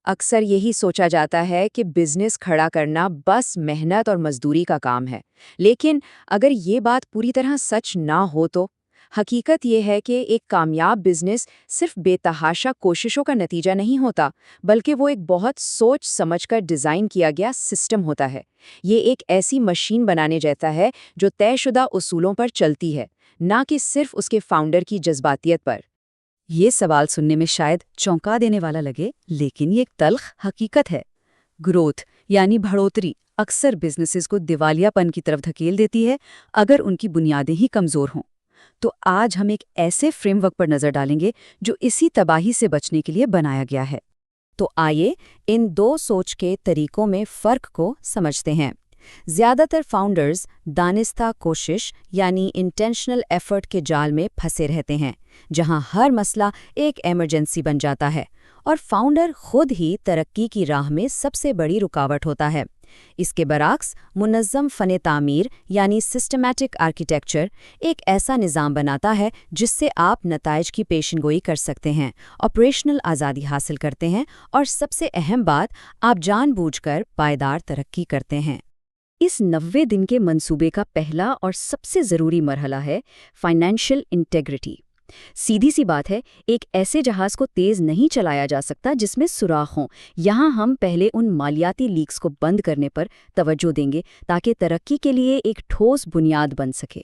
اکثر یہی سوچا جاتا ہے کہ بزنس کھڑا کرنا بس محنت اور مزدوری کا کام ہے، لیکن اگر یہ بات پوری طرح سچ نہ ہو تو حقیقت یہ ہے کہ ایک کامیاب بزنس صرف بے تحاشا کوششوں کا نتیجہ نہیں ہوتا، بلکہ وہ ایک بہت سوچ سمجھ کر ڈیزائن کیا گیا سسٹم ہوتا ہے۔ یہ ایک ایسی مشین بنانے جیسا ہے جو طے شدہ اصولوں پر چلتی ہے، نہ کہ صرف اس کے فاؤنڈر کی جذباتیت پر۔ یہ سوال سننے میں شاید چونکا دینے والا لگے، لیکن یہ ایک تلخ حقیقت ہے۔ گروتھ یعنی بڑھوتری اکثر بزنسز کو دیوالیہ پن کی طرف دھکیل دیتی ہے اگر ان کی بنیادیں ہی کمزور ہوں۔ تو آج ہم ایک ایسے فریم ورک پر نظر ڈالیں گے جو اسی تباہی سے بچنے کے لیے بنایا گیا ہے۔ تو آئیے ان دو سوچ کے طریقوں میں فرق کو سمجھتے ہیں۔ زیادہ تر فاؤنڈرز دانستہ کوشش یعنی انٹینشنل ایفرٹ کے جال میں پھنسے رہتے ہیں، جہاں ہر مسئلہ ایک ایمرجنسی بن جاتا ہے اور فاؤنڈر خود ہی ترقی کی راہ میں سب سے بڑی رکاوٹ ہوتا ہے۔ اس کے برعکس منظم فن تعمیر یعنی سسٹمیٹک آرکیٹیکچر ایک ایسا نظام بناتا ہے جس سے آپ نتائج کی پیشن گوئی کر سکتے ہیں، آپریشنل آزادی حاصل کرتے ہیں اور سب سے اہم بات، آپ جان بوجھ کر پائیدار ترقی کرتے ہیں۔ اس 90 دن کے منصوبے کا پہلا اور سب سے ضروری مرحلہ ہے فائنینشیل انٹیگریٹی۔ سیدھی سی بات ہے، ایک ایسے جہاز کو تیز نہیں چلایا جا سکتا جس میں سوراخ ہوں۔ یہاں ہم پہلے ان مالیاتی لیکس کو بند کرنے پر توجہ دیں گے تاکہ ترقی کے لیے ایک ٹھوس بنیاد بن سکے۔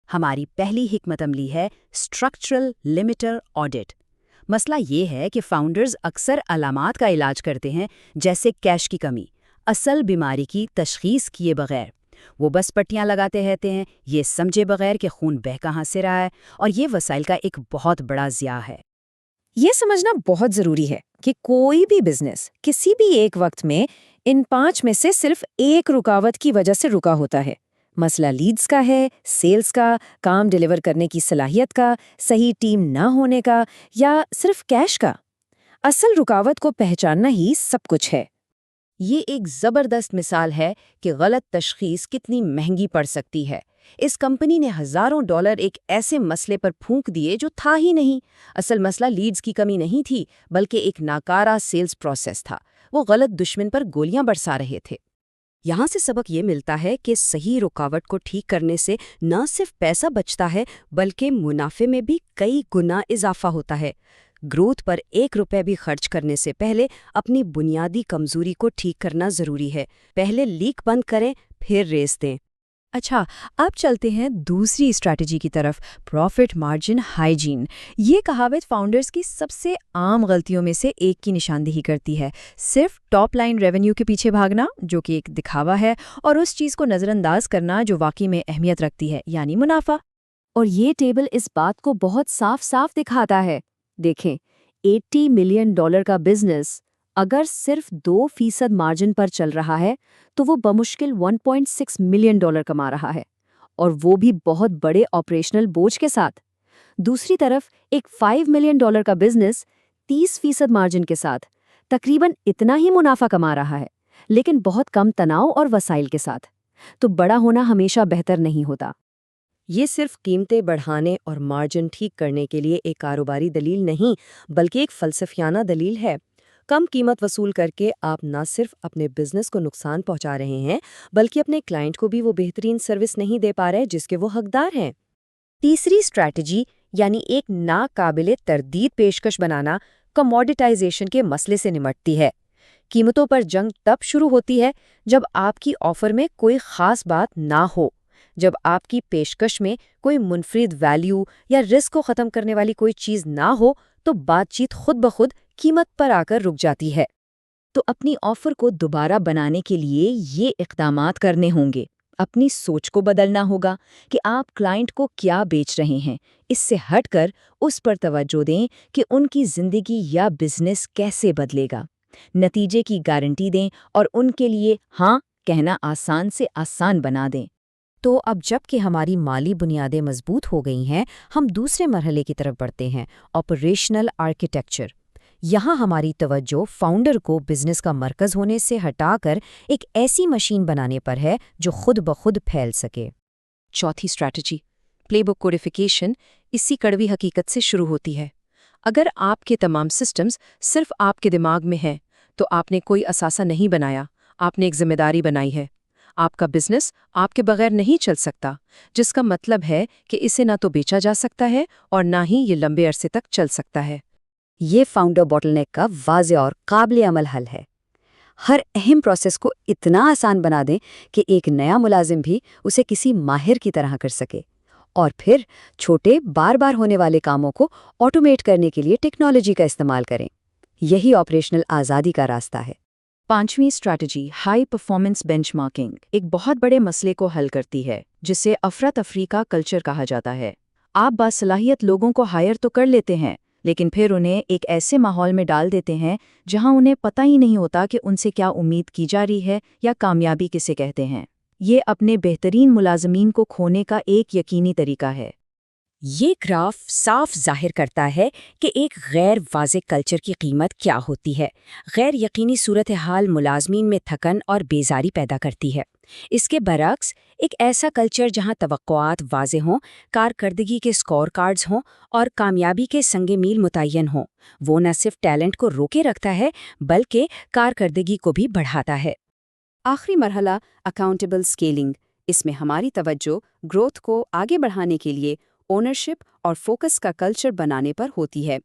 ہماری پہلی حکمت عملی ہے اسٹرکچرل لمیٹر آڈٹ۔ مسئلہ یہ ہے کہ فاؤنڈرز اکثر علامات کا علاج کرتے ہیں، جیسے کیش کی کمی، اصل بیماری کی تشخیص کیے بغیر۔ وہ بس پٹیاں لگاتے رہتے ہیں، یہ سمجھے بغیر کہ خون بہہ کہاں سے رہا ہے، اور یہ وسائل کا ایک بہت بڑا ضیاع ہے۔ یہ سمجھنا بہت ضروری ہے کہ کوئی بھی بزنس کسی بھی ایک وقت میں ان 5 میں سے صرف ایک رکاوٹ کی وجہ سے رکا ہوتا ہے۔ مسئلہ لیڈز کا ہے، سیلز کا، کام ڈیلیور کرنے کی صلاحیت کا، صحیح ٹیم نہ ہونے کا، یا صرف کیش کا۔ اصل رکاوٹ کو پہچاننا ہی سب کچھ ہے۔ یہ ایک زبردست مثال ہے کہ غلط تشخیص کتنی مہنگی پڑ سکتی ہے۔ اس کمپنی نے ہزاروں ڈالر ایک ایسے مسئلے پر پھونک دیے جو تھا ہی نہیں۔ اصل مسئلہ لیڈز کی کمی نہیں تھی، بلکہ ایک ناکارہ سیلز پروسیس تھا۔ وہ غلط دشمن پر گولیاں برسا رہے تھے۔ یہاں سے سبق یہ ملتا ہے کہ صحیح رکاوٹ کو ٹھیک کرنے سے نہ صرف پیسہ بچتا ہے بلکہ منافع میں بھی کئی گنا اضافہ ہوتا ہے۔ گروتھ پر 1 روپے بھی خرچ کرنے سے پہلے اپنی بنیادی کمزوری کو ٹھیک کرنا ضروری ہے۔ پہلے لیک بند کریں، پھر ریس دیں۔ اچھا، اب چلتے ہیں دوسری اسٹریٹجی کی طرف، پروفٹ مارجن ہائیجین۔ یہ کہاوت فاؤنڈرز کی سب سے عام غلطیوں میں سے ایک کی نشاندہی کرتی ہے، صرف ٹاپ لائن ریونیو کے پیچھے بھاگنا جو کہ ایک دکھاوا ہے، اور اس چیز کو نظر انداز کرنا جو واقعی میں اہمیت رکھتی ہے، یعنی منافع۔ اور یہ ٹیبل اس بات کو بہت صاف صاف دکھاتا ہے۔ دیکھیں، $80 ملین کا بزنس اگر صرف 2% مارجن پر چل رہا ہے تو وہ بمشکل $1.6 ملین کما رہا ہے، اور وہ بھی بہت بڑے آپریشنل بوجھ کے ساتھ۔ دوسری طرف ایک $5 ملین کا بزنس 30% مارجن کے ساتھ تقریباً اتنا ہی منافع کما رہا ہے، لیکن بہت کم تناؤ اور وسائل کے ساتھ۔ تو بڑا ہونا ہمیشہ بہتر نہیں ہوتا۔ یہ صرف قیمتیں بڑھانے اور مارجن ٹھیک کرنے کے لیے ایک کاروباری دلیل نہیں، بلکہ ایک فلسفیانہ دلیل ہے۔ کم قیمت وصول کر کے آپ نہ صرف اپنے بزنس کو نقصان پہنچا رہے ہیں، بلکہ اپنے کلائنٹ کو بھی وہ بہترین سروس نہیں دے پا رہے جس کے وہ حقدار ہیں۔ تیسری اسٹریٹجی یعنی ایک ناقابل تردید پیشکش بنانا کموڈیٹائزیشن کے مسئلے سے نمٹتی ہے۔ قیمتوں پر جنگ تب شروع ہوتی ہے جب آپ کی آفر میں کوئی خاص بات نہ ہو، جب آپ کی پیشکش میں کوئی منفرد ویلیو یا رسک کو ختم کرنے والی کوئی چیز نہ ہو، تو بات چیت خود بخود قیمت پر آ کر رک جاتی ہے۔ تو اپنی آفر کو دوبارہ بنانے کے لیے یہ اقدامات کرنے ہوں گے۔ اپنی سوچ کو بدلنا ہوگا کہ آپ کلائنٹ کو کیا بیچ رہے ہیں، اس سے ہٹ کر اس پر توجہ دیں کہ ان کی زندگی یا بزنس کیسے بدلے گا۔ نتیجے کی گارنٹی دیں اور ان کے لیے ہاں کہنا آسان سے آسان بنا دیں۔ تو اب جب کہ ہماری مالی بنیادیں مضبوط ہو گئی ہیں، ہم دوسرے مرحلے کی طرف بڑھتے ہیں، آپریشنل آرکیٹیکچر۔ یہاں ہماری توجہ فاؤنڈر کو بزنس کا مرکز ہونے سے ہٹا کر ایک ایسی مشین بنانے پر ہے جو خود بخود پھیل سکے۔ چوتھی اسٹریٹجی، پلے بک کوڈیفیکیشن، اسی کڑوی حقیقت سے شروع ہوتی ہے۔ اگر آپ کے تمام سسٹمز صرف آپ کے دماغ میں ہیں تو آپ نے کوئی اثاثہ نہیں بنایا، آپ نے ایک ذمہ داری بنائی ہے۔ آپ کا بزنس آپ کے بغیر نہیں چل سکتا، جس کا مطلب ہے کہ اسے نہ تو بیچا جا سکتا ہے اور نہ ہی یہ لمبے عرصے تک چل سکتا ہے۔ یہ فاؤنڈر بوٹل نیک کا واضح اور قابل عمل حل ہے۔ ہر اہم پروسیس کو اتنا آسان بنا دیں کہ ایک نیا ملازم بھی اسے کسی ماہر کی طرح کر سکے، اور پھر چھوٹے بار بار ہونے والے کاموں کو آٹومیٹ کرنے کے لیے ٹیکنالوجی کا استعمال کریں۔ یہی آپریشنل آزادی کا راستہ ہے۔ 5ویں strategy high performance benchmarking ایک بہت بڑے مسئلے کو حل کرتی ہے، جسے افراتفری کا کلچر کہا جاتا ہے۔ آپ باصلاحیت لوگوں کو ہائر تو کر لیتے ہیں، لیکن پھر انہیں ایک ایسے ماحول میں ڈال دیتے ہیں جہاں انہیں پتہ ہی نہیں ہوتا کہ ان سے کیا امید کی جا رہی ہے یا کامیابی کسے کہتے ہیں۔ یہ اپنے بہترین ملازمین کو کھونے کا ایک یقینی طریقہ ہے۔ یہ گراف صاف ظاہر کرتا ہے کہ ایک غیر واضح کلچر کی قیمت کیا ہوتی ہے۔ غیر یقینی صورتحال ملازمین میں تھکن اور بیزاری پیدا کرتی ہے۔ اس کے برعکس ایک ایسا کلچر جہاں توقعات واضح ہوں، کارکردگی کے اسکور کارڈز ہوں اور کامیابی کے سنگ میل متعین ہوں، وہ نہ صرف ٹیلنٹ کو روکے رکھتا ہے بلکہ کارکردگی کو بھی بڑھاتا ہے۔ آخری مرحلہ اکاؤنٹیبل اسکیلنگ۔ اس میں ہماری توجہ گروتھ کو آگے بڑھانے کے لیے اونرشپ اور فوکس کا کلچر بنانے پر ہوتی ہے۔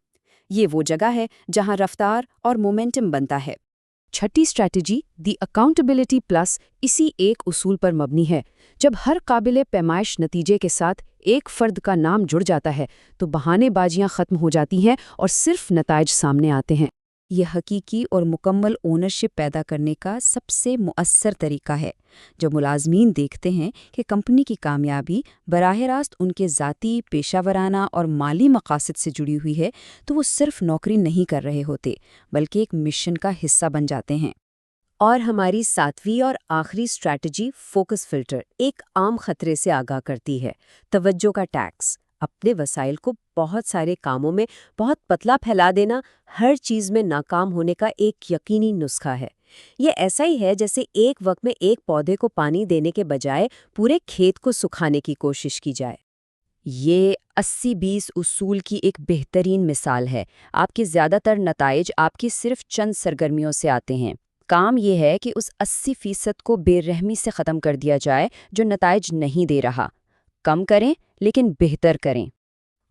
یہ وہ جگہ ہے جہاں رفتار اور مومنٹم بنتا ہے۔ چھٹی اسٹریٹجی دی اکاؤنٹیبلٹی پلس اسی ایک اصول پر مبنی ہے۔ جب ہر قابل پیمائش نتیجے کے ساتھ ایک فرد کا نام جڑ جاتا ہے تو بہانے بازیاں ختم ہو جاتی ہیں اور صرف نتائج سامنے آتے ہیں۔ یہ حقیقی اور مکمل اونرشپ پیدا کرنے کا سب سے مؤثر طریقہ ہے۔ جب ملازمین دیکھتے ہیں کہ کمپنی کی کامیابی براہ راست ان کے ذاتی، پیشہ ورانہ اور مالی مقاصد سے جڑی ہوئی ہے تو وہ صرف نوکری نہیں کر رہے ہوتے بلکہ ایک مشن کا حصہ بن جاتے ہیں۔ اور ہماری 7ویں اور آخری اسٹریٹجی فوکس فلٹر ایک عام خطرے سے آگاہ کرتی ہے: توجہ کا ٹیکس۔ اپنے وسائل کو بہت سارے کاموں میں بہت پتلا پھیلا دینا ہر چیز میں ناکام ہونے کا ایک یقینی نسخہ ہے۔ یہ ایسا ہی ہے جیسے ایک وقت میں ایک پودے کو پانی دینے کے بجائے پورے کھیت کو سکھانے کی کوشش کی جائے۔ یہ 80-20 اصول کی ایک بہترین مثال ہے۔ آپ کے زیادہ تر نتائج آپ کی صرف چند سرگرمیوں سے آتے ہیں۔ کام یہ ہے کہ اس 80% کو بے رحمی سے ختم کر دیا جائے جو نتائج نہیں دے رہا۔ کم کریں لیکن بہتر کریں۔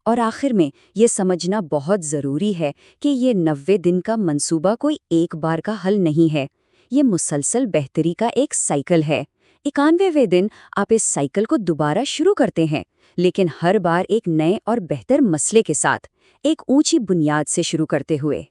اور آخر میں یہ سمجھنا بہت ضروری ہے کہ یہ 90 دن کا منصوبہ کوئی ایک بار کا حل نہیں ہے۔ یہ مسلسل بہتری کا ایک سائیکل ہے۔ 91ویں دن آپ اس سائیکل کو دوبارہ شروع کرتے ہیں، لیکن ہر بار ایک نئے اور بہتر مسئلے کے ساتھ، ایک اونچی بنیاد سے شروع کرتے ہوئے۔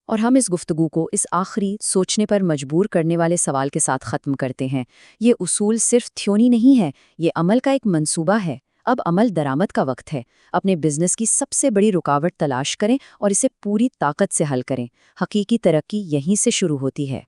اور ہم اس گفتگو کو اس آخری سوچنے پر مجبور کرنے والے سوال کے ساتھ ختم کرتے ہیں۔ یہ اصول صرف تھیوری نہیں ہے، یہ عمل کا ایک منصوبہ ہے۔ اب عمل درآمد کا وقت ہے۔ اپنے بزنس کی سب سے بڑی رکاوٹ تلاش کریں اور اسے پوری طاقت سے حل کریں۔ حقیقی ترقی یہیں سے شروع ہوتی ہے۔